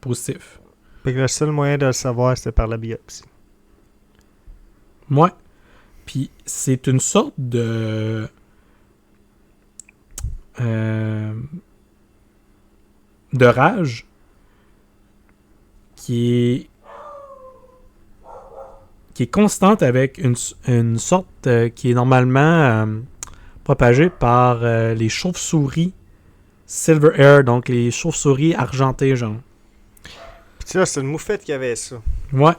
Speaker 1: positif.
Speaker 2: Fait que le seul moyen de le savoir, c'était par la biopsie.
Speaker 1: Ouais. Puis c'est une sorte de... de rage qui est constante avec une sorte qui est normalement propagée par les chauves-souris Silver Hair, donc les chauves-souris argentées, genre.
Speaker 2: Puis tu sais, c'est une moufette qui avait ça.
Speaker 1: Ouais,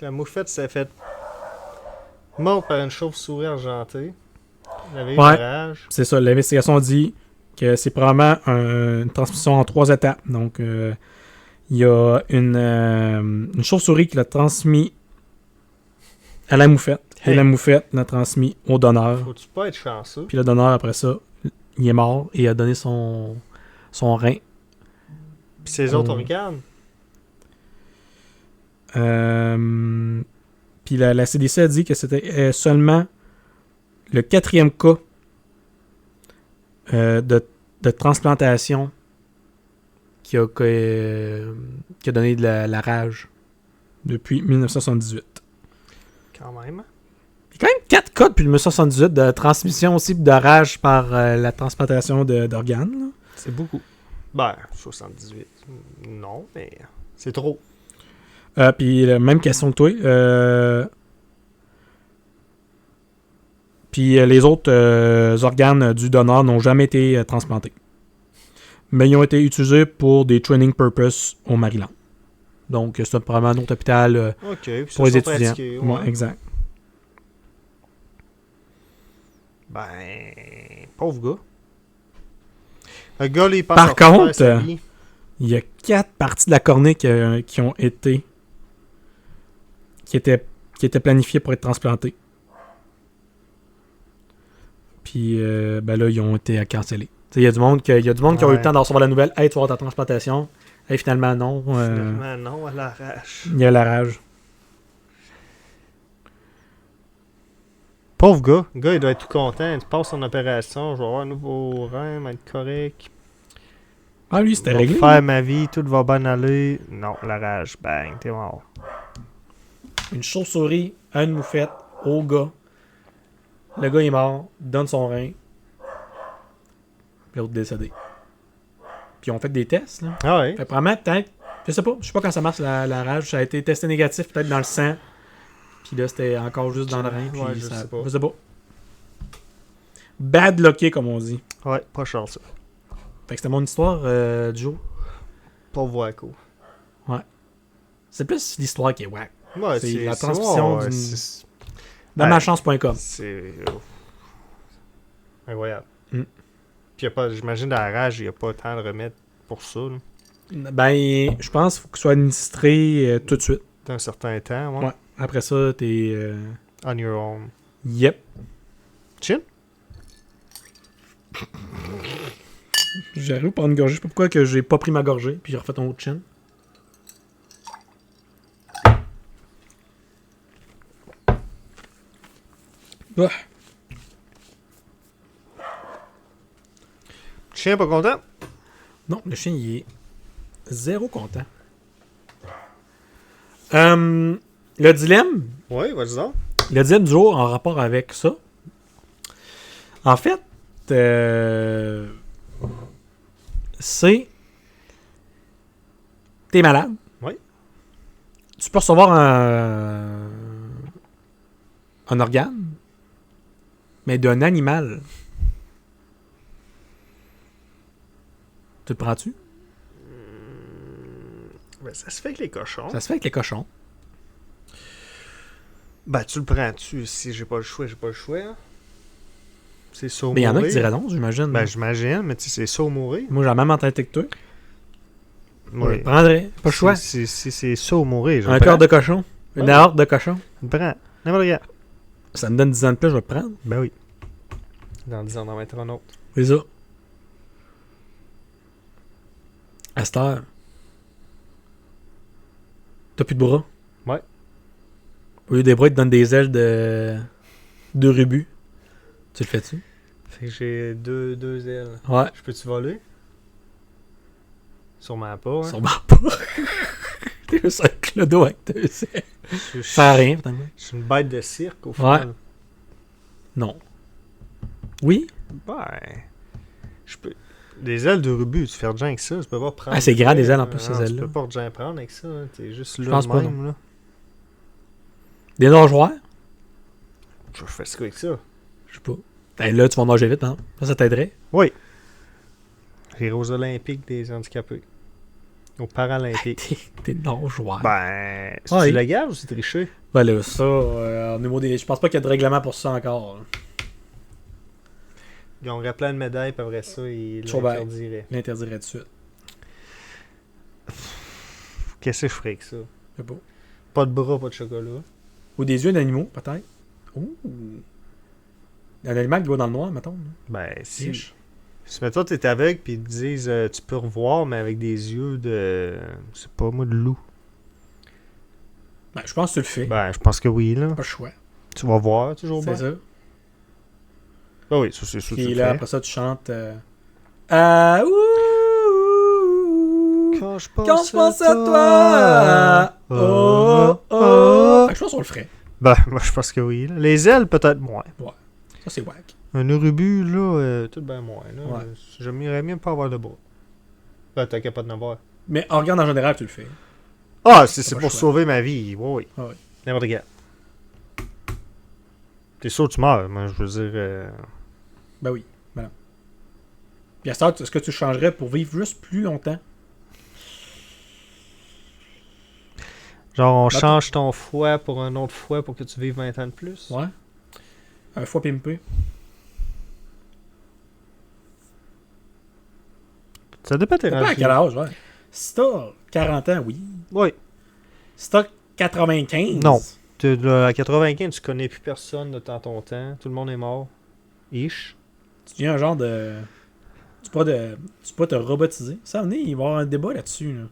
Speaker 2: La moufette s'est faite morte par une chauve-souris argentée. Elle avait eu
Speaker 1: Ouais.
Speaker 2: une rage.
Speaker 1: c'est ça. L'investigation dit que c'est probablement une transmission en 3 étapes. Donc, il y a une chauve-souris qui l'a transmis à la moufette.
Speaker 2: Hey.
Speaker 1: Et la moufette l'a transmis au donneur.
Speaker 2: Faut-tu pas être chanceux?
Speaker 1: Puis le donneur, après ça, il est mort et a donné son rein.
Speaker 2: Puis ces autres organes?
Speaker 1: Puis la CDC a dit que c'était seulement le 4e cas de transplantation qui a donné de la rage depuis 1978.
Speaker 2: Quand même.
Speaker 1: Il y a quand même 4 cas depuis 1978 de transmission aussi de rage par la transplantation d'organes. Là.
Speaker 2: C'est beaucoup. Ben, 78. Non, mais c'est trop.
Speaker 1: Puis la même question que toi. Puis les autres organes du donneur n'ont jamais été transplantés. Mais ils ont été utilisés pour des training purposes au Maryland. Donc c'est probablement un autre hôpital
Speaker 2: Ok, puis
Speaker 1: pour les
Speaker 2: ça,
Speaker 1: étudiants.
Speaker 2: pratiqué,
Speaker 1: Ouais, exact.
Speaker 2: Ben, pauvre gars. Le gars, là, il passe
Speaker 1: Par
Speaker 2: à refaire
Speaker 1: contre,
Speaker 2: sa vie.
Speaker 1: Il y a 4 parties de la cornée qui ont été... qui étaient planifiées pour être transplantées. Puis ben là, ils ont été cancellés. Il y a du monde qui a eu le temps de recevoir la nouvelle. Hey, tu vas avoir ta transplantation. Hey, finalement, non.
Speaker 2: Finalement, non, à l'arrache.
Speaker 1: Il y a la rage.
Speaker 2: Pauvre gars. Le gars, il doit être tout content. Tu passes son opération, je vais avoir un nouveau rein, va être correct.
Speaker 1: Ah, lui, c'était
Speaker 2: Je vais
Speaker 1: réglé.
Speaker 2: faire ma vie, tout va bien aller. Non, la rage, bang, t'es mort.
Speaker 1: Une chauve-souris, une moufette, au gars. Le gars est mort, donne son rein. Puis l'autre décédé. Puis on fait des tests, là.
Speaker 2: Ah ouais.
Speaker 1: Fait probablement, peut-être, je sais pas quand ça marche la rage. Ça a été testé négatif, peut-être dans le sang. Puis là, c'était encore juste dans le rein. Puis
Speaker 2: Ouais, je
Speaker 1: ça,
Speaker 2: sais pas.
Speaker 1: Je sais pas. Bad lucké, comme on dit.
Speaker 2: Ouais, pas chanceux.
Speaker 1: Fait que c'était mon histoire du jour.
Speaker 2: Pauvre Waco.
Speaker 1: C'est plus l'histoire qui est wack.
Speaker 2: Ouais,
Speaker 1: C'est la transmission
Speaker 2: ouais,
Speaker 1: d'une-
Speaker 2: c'est-
Speaker 1: Dans
Speaker 2: Ouais.
Speaker 1: malchance.com.
Speaker 2: C'est incroyable.
Speaker 1: Mm.
Speaker 2: Puis y a pas, j'imagine dans la rage, il n'y a pas tant de remède pour ça, là,
Speaker 1: Ben, je pense qu'il faut que ce soit administré tout de suite.
Speaker 2: d'un certain temps. Ouais.
Speaker 1: Ouais. Après ça, t'es...
Speaker 2: On your own.
Speaker 1: Yep.
Speaker 2: Chin?
Speaker 1: J'arrive pas une gorgée. Je sais pas pourquoi que j'ai pas pris ma gorgée. Puis j'ai refait ton autre chin. Ah.
Speaker 2: Chien pas content?
Speaker 1: Non, le chien, il est zéro content. Le dilemme.
Speaker 2: Oui, vas-y donc.
Speaker 1: Le dilemme du jour en rapport avec ça. En fait, c'est... T'es malade.
Speaker 2: Oui.
Speaker 1: Tu peux recevoir un organe, mais d'un animal. Tu le prends-tu?
Speaker 2: Ben, ça se fait avec les cochons.
Speaker 1: Ça se fait avec les cochons.
Speaker 2: Ben, tu le prends-tu? Si j'ai pas le choix, j'ai pas le choix. Hein. C'est ça ou
Speaker 1: Mais il y en a qui
Speaker 2: mourir.
Speaker 1: diraient non, j'imagine.
Speaker 2: Ben, j'imagine, mais tu sais, c'est ça ou mourir.
Speaker 1: Moi, j'ai la même mentalité que toi. Moi, je
Speaker 2: Oui.
Speaker 1: le prendrais. Pas le choix.
Speaker 2: Si c'est ça ou mourir, je
Speaker 1: Un
Speaker 2: le
Speaker 1: cœur
Speaker 2: prends.
Speaker 1: de cochon. Une
Speaker 2: Ouais.
Speaker 1: aorte de cochon.
Speaker 2: Je le prends. N'importe quoi.
Speaker 1: Ça me donne 10 ans de plus, je vais le prendre.
Speaker 2: Ben oui. Dans 10 ans, on en mettra un autre.
Speaker 1: C'est ça. À cette heure. T'as plus de bras.
Speaker 2: Ouais.
Speaker 1: Au lieu des bras, ils te donnent des ailes de rubus. Tu le fais-tu?
Speaker 2: Fait que j'ai deux ailes.
Speaker 1: Ouais.
Speaker 2: Je peux-tu voler? Sûrement pas. Hein?
Speaker 1: Sûrement pas. T'es juste un clodo avec deux ailes.
Speaker 2: Je
Speaker 1: Ça fait rien, putain.
Speaker 2: je suis une bête de cirque au final.
Speaker 1: Non. Oui?
Speaker 2: Ben. Je peux. Des ailes de rubus, tu fais rien avec ça. Tu peux pas prendre.
Speaker 1: Ah, c'est grand, des ailes, en plus, ces
Speaker 2: non,
Speaker 1: ailes-là.
Speaker 2: Tu peux pas rien prendre avec ça. Hein. T'es juste là.
Speaker 1: Je pense
Speaker 2: de
Speaker 1: pas,
Speaker 2: même, là.
Speaker 1: Des nageoires?
Speaker 2: Je fais ce avec ça.
Speaker 1: Je sais pas. Ben là, tu vas nager vite, hein? Ça t'aiderait?
Speaker 2: Oui. J'irai aux Olympiques des handicapés. Aux Paralympiques.
Speaker 1: T'es nageoires.
Speaker 2: Ben. C'est
Speaker 1: Ouais.
Speaker 2: légal ou c'est triché?
Speaker 1: Ben là, ça, au niveau des... Je pense pas qu'il y a de règlement pour ça encore. Là.
Speaker 2: Ils ont plein de médailles, puis après ça, ils
Speaker 1: Chaud ben.
Speaker 2: l'interdiraient.
Speaker 1: L'interdirait tout de suite.
Speaker 2: Qu'est-ce que je ferais avec ça?
Speaker 1: Je sais pas.
Speaker 2: Pas de bras, pas de chocolat.
Speaker 1: Ou des yeux d'animaux, peut-être. Ouh. Un animal qui va dans le noir, mettons. Là.
Speaker 2: Ben, si.
Speaker 1: Ish.
Speaker 2: Si mettons t'es aveugle puis ils te disent tu peux revoir mais avec des yeux de c'est pas moi de loup.
Speaker 1: Ben, je pense que tu le fais.
Speaker 2: Ben je pense que oui là.
Speaker 1: Pas le choix.
Speaker 2: Tu vas voir toujours bien.
Speaker 1: C'est ça.
Speaker 2: Ah oui, ça c'est sûr que tu
Speaker 1: Puis
Speaker 2: le
Speaker 1: là,
Speaker 2: fais.
Speaker 1: après ça, tu chantes. Ouh.
Speaker 2: Quand je
Speaker 1: Quand je pense à toi. Oh, oh. Fait que je pense qu'on le ferait.
Speaker 2: Ben moi je pense que oui. Là. Les ailes peut-être moins.
Speaker 1: Ça, c'est wack.
Speaker 2: Un urubu là tout bien moins là.
Speaker 1: Ouais.
Speaker 2: J'aimerais bien pas avoir de bras. Ben t'as qu'à pas de n'avoir.
Speaker 1: Mais en regard en général, tu le fais.
Speaker 2: Ah c'est
Speaker 1: pas
Speaker 2: pour
Speaker 1: le choix.
Speaker 2: sauver ma vie. Oui oui.
Speaker 1: Ah oui.
Speaker 2: N'importe quoi. T'es sûr que tu meurs, moi je veux dire.
Speaker 1: Ben oui. Voilà. Puis à ça, est-ce que tu changerais pour vivre juste plus longtemps?
Speaker 2: Genre on
Speaker 1: Là,
Speaker 2: change ton foie pour un autre foie pour que tu vives 20 ans de plus.
Speaker 1: Ouais. Un foie pimpé.
Speaker 2: Ça dépend tes
Speaker 1: Ça dépend à quel âge, ouais. Si t'as 40 ans, oui.
Speaker 2: Oui.
Speaker 1: Si t'as 95...
Speaker 2: Non. À 95, tu connais plus personne de ton temps. Tout le monde est mort. Ish.
Speaker 1: Tu deviens un genre de... Tu peux te robotiser. Ça, venez, il va y avoir un débat là-dessus. Là.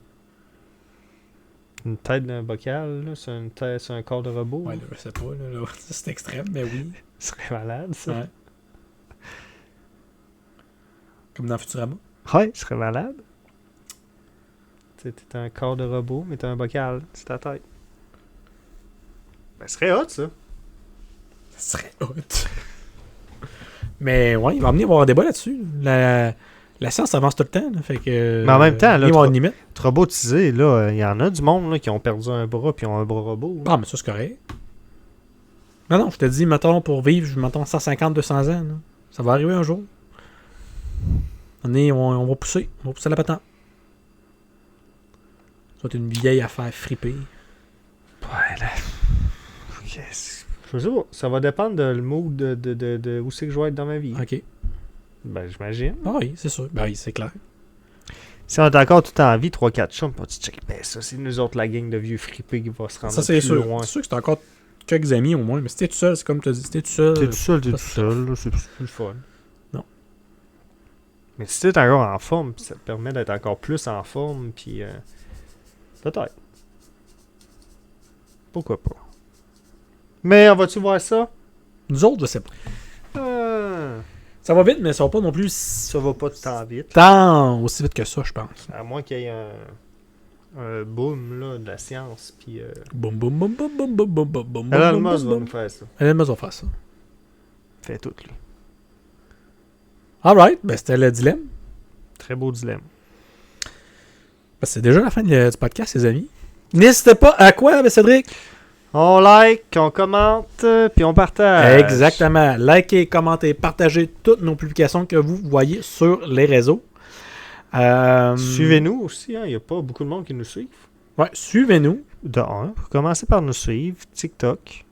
Speaker 2: Une tête d'un bocal, là. C'est un corps de robot.
Speaker 1: Ouais,
Speaker 2: là.
Speaker 1: là, je sais pas. Là, c'est extrême, mais oui.
Speaker 2: Ce serait malade, ça.
Speaker 1: Ouais. Comme dans Futurama.
Speaker 2: Ouais, ce serait malade. Tu sais, t'es un corps de robot, mais t'as un bocal. C'est ta tête. Ben, ce serait hot, ça.
Speaker 1: Ça serait hot. Mais ouais, il va amener à avoir un débat là-dessus. La science avance tout le temps. Là, fait que,
Speaker 2: Mais en même temps, là,
Speaker 1: il va y avoir une limite.
Speaker 2: Te robotiser, là, il y en a du monde là, qui ont perdu un bras puis ont un bras robot. là.
Speaker 1: Ah, mais ça, c'est correct. Non, je te dis, mettons, pour vivre, mettons 150, 200 ans. Là. Ça va arriver un jour. On va pousser. On va pousser la patente. Ça va être une vieille affaire fripée.
Speaker 2: Ouais, là. Je sais pas. Ça va dépendre de le mood de où c'est que je vais être dans ma vie.
Speaker 1: OK.
Speaker 2: Ben, j'imagine.
Speaker 1: Ah oui, c'est sûr. Ben oui, c'est clair.
Speaker 2: Si on est encore tout en vie, 3-4 chums, on va checker. Ben, ça, c'est nous autres, la gang de vieux fripés qui va se rendre
Speaker 1: Ça, c'est
Speaker 2: plus
Speaker 1: sûr.
Speaker 2: loin.
Speaker 1: C'est sûr que c'est encore quelques amis au moins. Mais si t'es tout seul, c'est comme tu as dit. Si t'es tout seul.
Speaker 2: T'es tout seul,
Speaker 1: ça, c'est
Speaker 2: là, c'est plus le fun.
Speaker 1: Non.
Speaker 2: Mais si t'es encore en forme, ça te permet d'être encore plus en forme, puis peut-être. Pourquoi pas. Mais on va-tu voir ça?
Speaker 1: Nous autres, je sais pas. Ça va vite, mais ça va pas non plus
Speaker 2: Ça va pas tant vite.
Speaker 1: tant aussi vite que ça, je pense.
Speaker 2: À moins qu'il y ait un boom là, de la science, puis
Speaker 1: Boum, boum, boum, boum, boum, boum, boum, boum, boum,
Speaker 2: Elon
Speaker 1: boum,
Speaker 2: Musk
Speaker 1: boum,
Speaker 2: va
Speaker 1: boum.
Speaker 2: nous faire ça.
Speaker 1: Elon Musk va faire ça.
Speaker 2: Fait tout, lui.
Speaker 1: Alright, ben c'était le dilemme.
Speaker 2: Très beau dilemme.
Speaker 1: Ben, c'est déjà la fin du podcast, les amis. N'hésitez pas à quoi, ben, Cédric?
Speaker 2: On like, on commente, puis on partage.
Speaker 1: Exactement. Likez, commentez, partagez toutes nos publications que vous voyez sur les réseaux.
Speaker 2: Suivez-nous aussi, hein. Il n'y a pas beaucoup de monde qui nous suivent.
Speaker 1: Ouais, suivez-nous.
Speaker 2: De un, commencez par nous suivre. TikTok,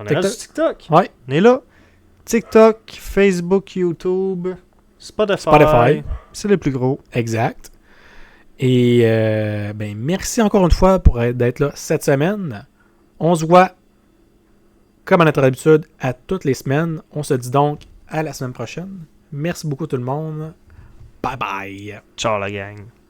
Speaker 2: On est rendu sur TikTok.
Speaker 1: Ouais.
Speaker 2: On est là. TikTok, Facebook, YouTube, Spotify. C'est les plus gros.
Speaker 1: Exact. Et ben merci encore une fois d'être là cette semaine. On se voit, comme à notre habitude, à toutes les semaines. On se dit donc à la semaine prochaine. Merci beaucoup tout le monde. Bye bye.
Speaker 2: Ciao la gang.